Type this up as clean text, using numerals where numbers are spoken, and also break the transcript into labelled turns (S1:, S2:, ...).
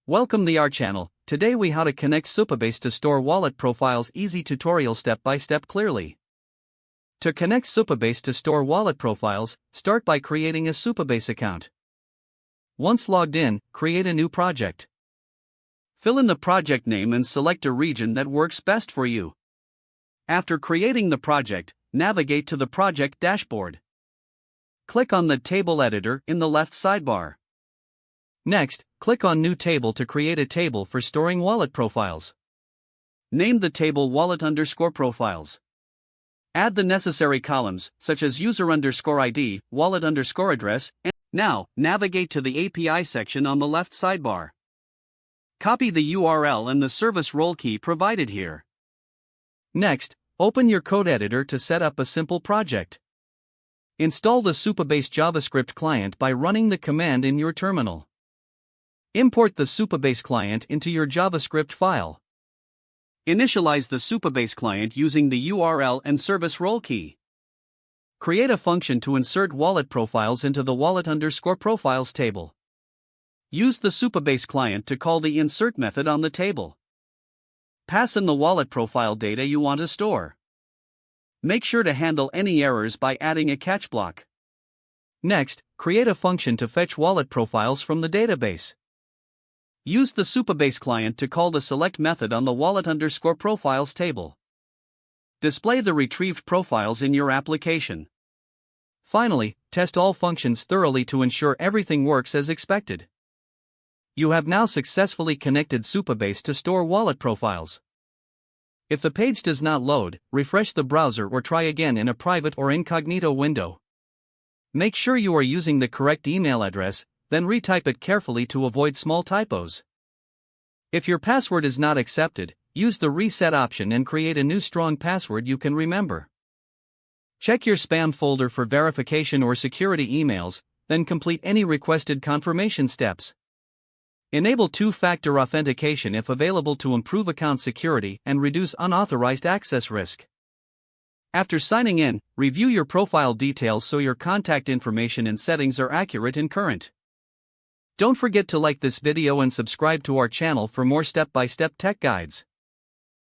S1: Welcome to our channel. Today we how to connect Supabase to store wallet profiles. Easy tutorial step by step clearly. To connect Supabase to store wallet profiles, start by creating a Supabase account. Once logged in, create a new project. Fill in the project name and select a region that works best for you. After creating the project, navigate to the project dashboard. Click on the table editor in the left sidebar. Next, click on New Table to create a table for storing wallet profiles. Name the table wallet_profiles. Add the necessary columns, such as user_ID, wallet_address, and now, navigate to the API section on the left sidebar. Copy the URL and the service role key provided here. Next, open your code editor to set up a simple project. Install the Supabase JavaScript client by running the command in your terminal. Import the Supabase client into your JavaScript file. Initialize the Supabase client using the URL and service role key. Create a function to insert wallet profiles into the wallet_profiles table. Use the Supabase client to call the insert method on the table. Pass in the wallet profile data you want to store. Make sure to handle any errors by adding a catch block. Next, create a function to fetch wallet profiles from the database. Use the Supabase client to call the select method on the wallet_profiles table. Display the retrieved profiles in your application. Finally, test all functions thoroughly to ensure everything works as expected. You have now successfully connected Supabase to store wallet profiles. If the page does not load, refresh the browser or try again in a private or incognito window. Make sure you are using the correct email address, then retype it carefully to avoid small typos. If your password is not accepted, use the reset option and create a new strong password you can remember. Check your spam folder for verification or security emails, then complete any requested confirmation steps. Enable two-factor authentication if available to improve account security and reduce unauthorized access risk. After signing in, review your profile details so your contact information and settings are accurate and current. Don't forget to like this video and subscribe to our channel for more step-by-step tech guides.